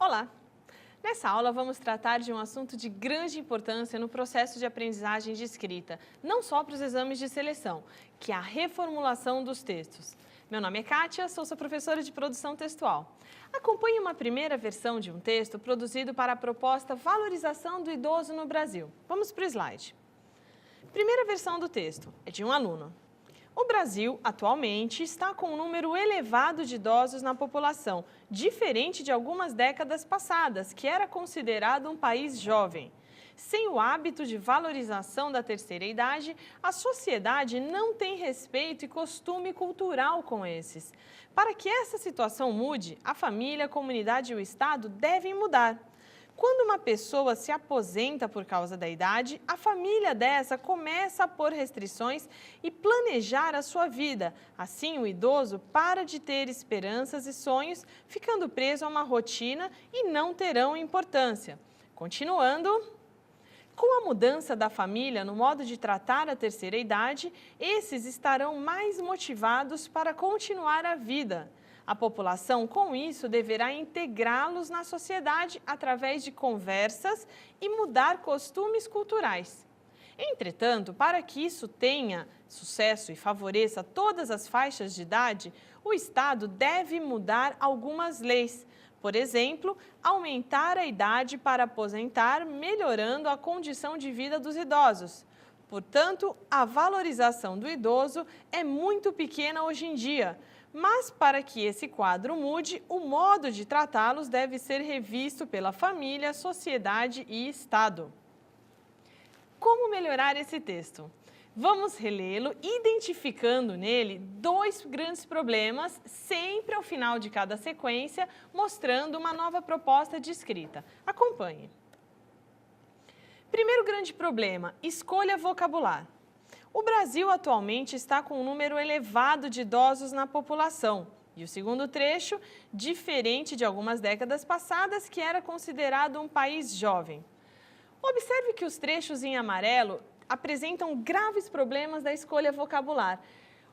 Olá! Nessa aula vamos tratar de um assunto de grande importância no processo de aprendizagem de escrita, não só para os exames de seleção, que é a reformulação dos textos. Meu nome é Kátia, sou sua professora de produção textual. Acompanhe uma primeira versão de um texto produzido para a proposta Valorização do Idoso no Brasil. Vamos para o slide. Primeira versão do texto é de um aluno. O Brasil, atualmente, está com um número elevado de idosos na população, diferente de algumas décadas passadas, que era considerado um país jovem. Sem o hábito de valorização da terceira idade, a sociedade não tem respeito e costume cultural com esses. Para que essa situação mude, a família, a comunidade e o Estado devem mudar. Quando uma pessoa se aposenta por causa da idade, a família dessa começa a pôr restrições e planejar a sua vida. Assim, o idoso para de ter esperanças e sonhos, ficando preso a uma rotina e não terão importância. Continuando, com a mudança da família no modo de tratar a terceira idade, esses estarão mais motivados para continuar a vida. A população, com isso, deverá integrá-los na sociedade através de conversas e mudar costumes culturais. Entretanto, para que isso tenha sucesso e favoreça todas as faixas de idade, o Estado deve mudar algumas leis. Por exemplo, aumentar a idade para aposentar, melhorando a condição de vida dos idosos. Portanto, a valorização do idoso é muito pequena hoje em dia. Mas, para que esse quadro mude, o modo de tratá-los deve ser revisto pela família, sociedade e Estado. Como melhorar esse texto? Vamos relê-lo, identificando nele dois grandes problemas, sempre ao final de cada sequência, mostrando uma nova proposta de escrita. Acompanhe. Primeiro grande problema, escolha vocabular. O Brasil atualmente está com um número elevado de idosos na população. E o segundo trecho, diferente de algumas décadas passadas, que era considerado um país jovem. Observe que os trechos em amarelo apresentam graves problemas da escolha vocabular.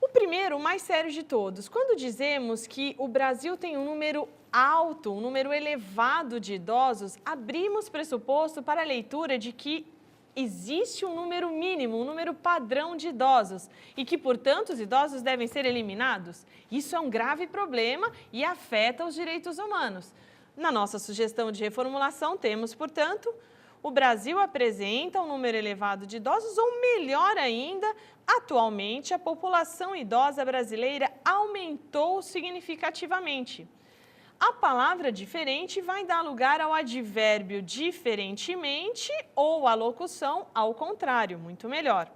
O primeiro, o mais sério de todos, quando dizemos que o Brasil tem um número alto, um número elevado de idosos, abrimos pressuposto para a leitura de que existe um número mínimo, um número padrão de idosos e que, portanto, os idosos devem ser eliminados. Isso é um grave problema e afeta os direitos humanos. Na nossa sugestão de reformulação, temos, portanto, o Brasil apresenta um número elevado de idosos, ou melhor ainda, atualmente a população idosa brasileira aumentou significativamente. A palavra diferente vai dar lugar ao advérbio diferentemente ou à locução ao contrário, muito melhor.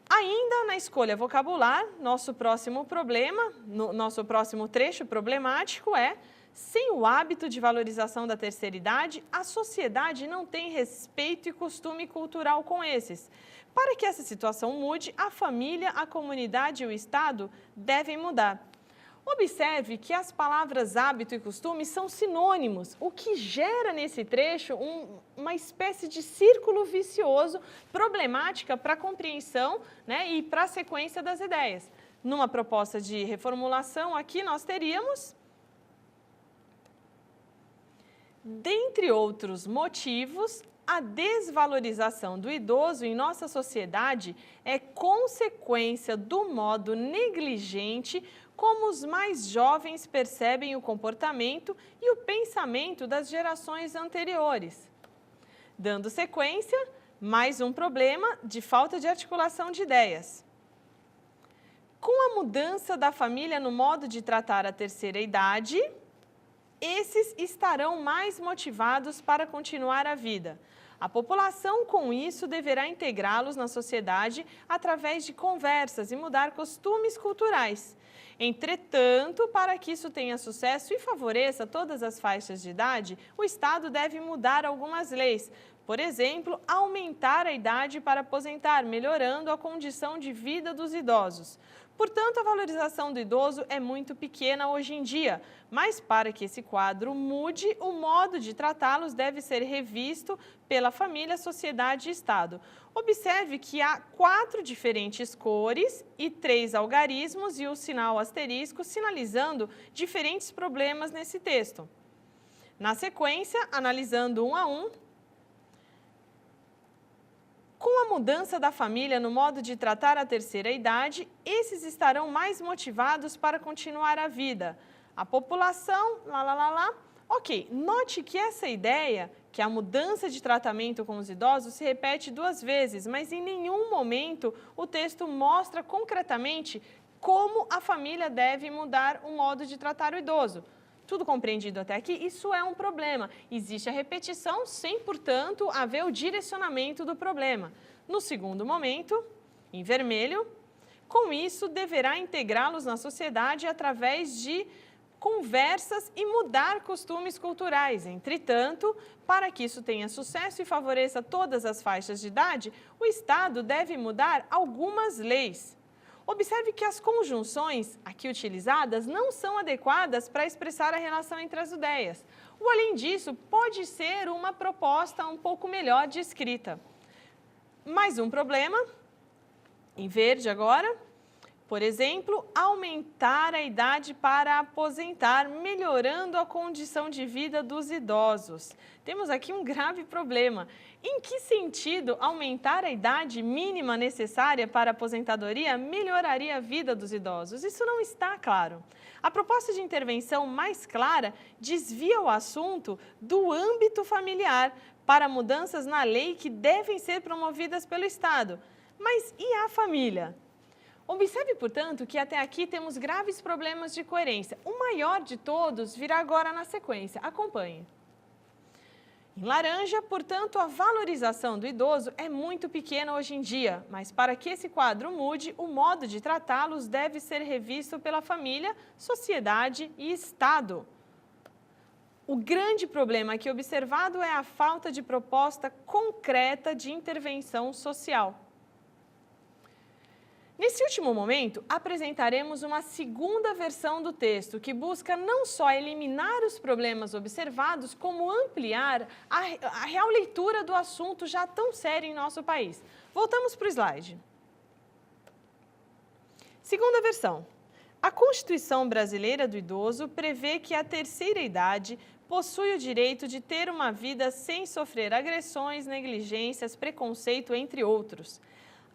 Ainda na escolha vocabular, nosso próximo problema, nosso próximo trecho problemático é: sem o hábito de valorização da terceira idade, a sociedade não tem respeito e costume cultural com esses. Para que essa situação mude, a família, a comunidade e o Estado devem mudar. Observe que as palavras hábito e costume são sinônimos, o que gera nesse trecho uma espécie de círculo vicioso, problemática para a compreensão, e para a sequência das ideias. Numa proposta de reformulação, aqui nós teríamos: dentre outros motivos, a desvalorização do idoso em nossa sociedade é consequência do modo negligente como os mais jovens percebem o comportamento e o pensamento das gerações anteriores. Dando sequência, mais um problema de falta de articulação de ideias. Com a mudança da família no modo de tratar a terceira idade, esses estarão mais motivados para continuar a vida. A população, com isso, deverá integrá-los na sociedade através de conversas e mudar costumes culturais. Entretanto, para que isso tenha sucesso e favoreça todas as faixas de idade, o Estado deve mudar algumas leis. Por exemplo, aumentar a idade para aposentar, melhorando a condição de vida dos idosos. Portanto, a valorização do idoso é muito pequena hoje em dia, mas para que esse quadro mude, o modo de tratá-los deve ser revisto pela família, sociedade e Estado. Observe que há 4 diferentes cores e 3 algarismos e o sinal asterisco sinalizando diferentes problemas nesse texto. Na sequência, analisando um a um, com a mudança da família no modo de tratar a terceira idade, esses estarão mais motivados para continuar a vida. A população, Ok, note que essa ideia, que a mudança de tratamento com os idosos se repete 2 vezes, mas em nenhum momento o texto mostra concretamente como a família deve mudar o modo de tratar o idoso. Tudo compreendido até aqui? Isso é um problema. Existe a repetição sem, portanto, haver o direcionamento do problema. No segundo momento, em vermelho, com isso deverá integrá-los na sociedade através de conversas e mudar costumes culturais. Entretanto, para que isso tenha sucesso e favoreça todas as faixas de idade, o Estado deve mudar algumas leis. Observe que as conjunções aqui utilizadas não são adequadas para expressar a relação entre as ideias. Ou, além disso, pode ser uma proposta um pouco melhor de escrita. Mais um problema, em verde agora. Por exemplo, aumentar a idade para aposentar, melhorando a condição de vida dos idosos. Temos aqui um grave problema. Em que sentido aumentar a idade mínima necessária para a aposentadoria melhoraria a vida dos idosos? Isso não está claro. A proposta de intervenção mais clara desvia o assunto do âmbito familiar para mudanças na lei que devem ser promovidas pelo Estado. Mas e a família? Observe, portanto, que até aqui temos graves problemas de coerência. O maior de todos virá agora na sequência. Acompanhe. Em laranja, portanto, a valorização do idoso é muito pequena hoje em dia, mas para que esse quadro mude, o modo de tratá-los deve ser revisto pela família, sociedade e Estado. O grande problema aqui observado é a falta de proposta concreta de intervenção social. Nesse último momento, apresentaremos uma segunda versão do texto que busca não só eliminar os problemas observados, como ampliar a real leitura do assunto já tão sério em nosso país. Voltamos para o slide. Segunda versão. A Constituição Brasileira do Idoso prevê que a terceira idade possui o direito de ter uma vida sem sofrer agressões, negligências, preconceito, entre outros.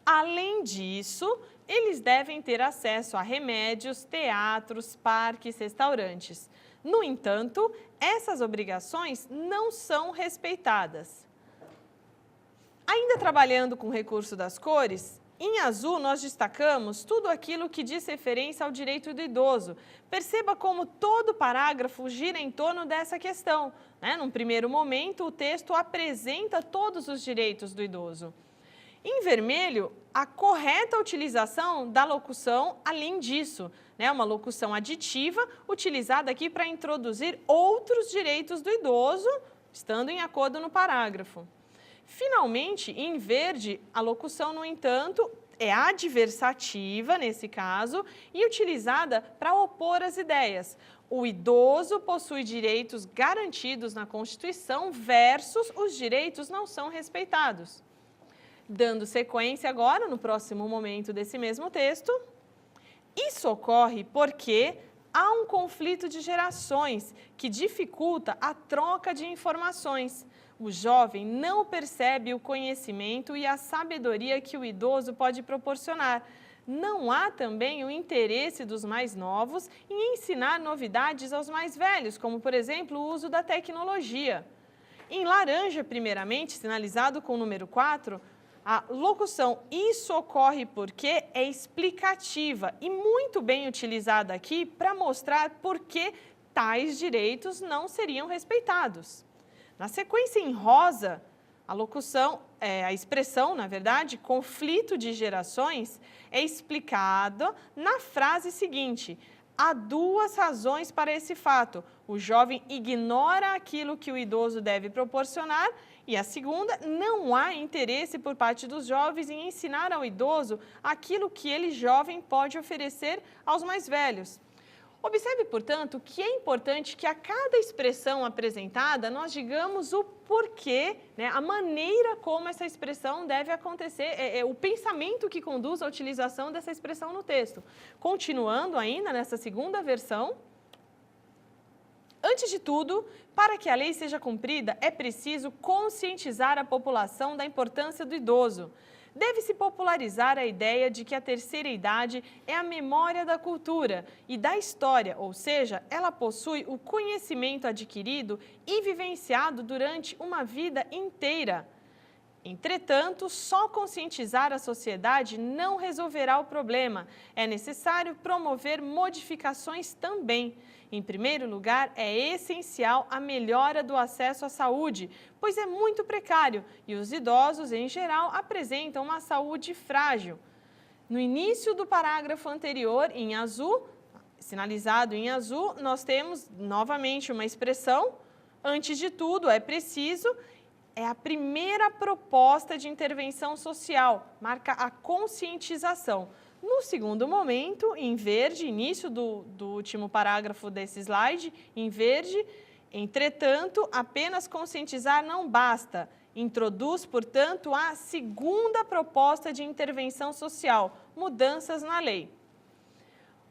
Além disso, eles devem ter acesso a remédios, teatros, parques, restaurantes. No entanto, essas obrigações não são respeitadas. Ainda trabalhando com o recurso das cores, em azul nós destacamos tudo aquilo que diz referência ao direito do idoso. Perceba como todo parágrafo gira em torno dessa questão, né? Num primeiro momento, o texto apresenta todos os direitos do idoso. Em vermelho, a correta utilização da locução além disso, né? Uma locução aditiva utilizada aqui para introduzir outros direitos do idoso, estando em acordo no parágrafo. Finalmente, em verde, a locução, no entanto, é adversativa, nesse caso, e utilizada para opor as ideias. O idoso possui direitos garantidos na Constituição versus os direitos não são respeitados. Dando sequência agora, no próximo momento desse mesmo texto, isso ocorre porque há um conflito de gerações que dificulta a troca de informações. O jovem não percebe o conhecimento e a sabedoria que o idoso pode proporcionar. Não há também o interesse dos mais novos em ensinar novidades aos mais velhos, como, por exemplo, o uso da tecnologia. Em laranja, primeiramente, sinalizado com o número 4, a locução "isso ocorre porque" é explicativa e muito bem utilizada aqui para mostrar por que tais direitos não seriam respeitados. Na sequência em rosa, a expressão, na verdade, conflito de gerações, é explicada na frase seguinte: há 2 razões para esse fato. O jovem ignora aquilo que o idoso deve proporcionar e a segunda, não há interesse por parte dos jovens em ensinar ao idoso aquilo que ele, jovem, pode oferecer aos mais velhos. Observe, portanto, que é importante que a cada expressão apresentada nós digamos o porquê, né, a maneira como essa expressão deve acontecer, o pensamento que conduz à utilização dessa expressão no texto. Continuando ainda nessa segunda versão, Antes de tudo, para que a lei seja cumprida, é preciso conscientizar a população da importância do idoso. Deve-se popularizar a ideia de que a terceira idade é a memória da cultura e da história, ou seja, ela possui o conhecimento adquirido e vivenciado durante uma vida inteira. Entretanto, só conscientizar a sociedade não resolverá o problema. É necessário promover modificações também. Em primeiro lugar, é essencial a melhora do acesso à saúde, pois é muito precário e os idosos, em geral, apresentam uma saúde frágil. No início do parágrafo anterior, em azul, sinalizado em azul, nós temos novamente uma expressão: antes de tudo, é preciso. É a primeira proposta de intervenção social, marca a conscientização. No segundo momento, em verde, início do último parágrafo desse slide, em verde, entretanto, apenas conscientizar não basta. Introduz, portanto, a segunda proposta de intervenção social, mudanças na lei.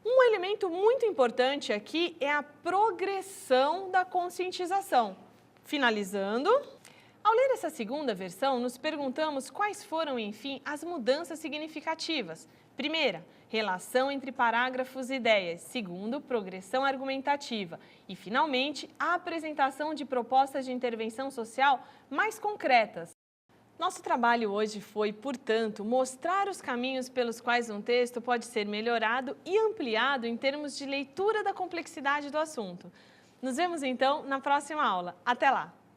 Um elemento muito importante aqui é a progressão da conscientização. Finalizando, ao ler essa segunda versão, nos perguntamos quais foram, enfim, as mudanças significativas. Primeira, relação entre parágrafos e ideias. Segundo, progressão argumentativa. E, finalmente, a apresentação de propostas de intervenção social mais concretas. Nosso trabalho hoje foi, portanto, mostrar os caminhos pelos quais um texto pode ser melhorado e ampliado em termos de leitura da complexidade do assunto. Nos vemos, então, na próxima aula. Até lá!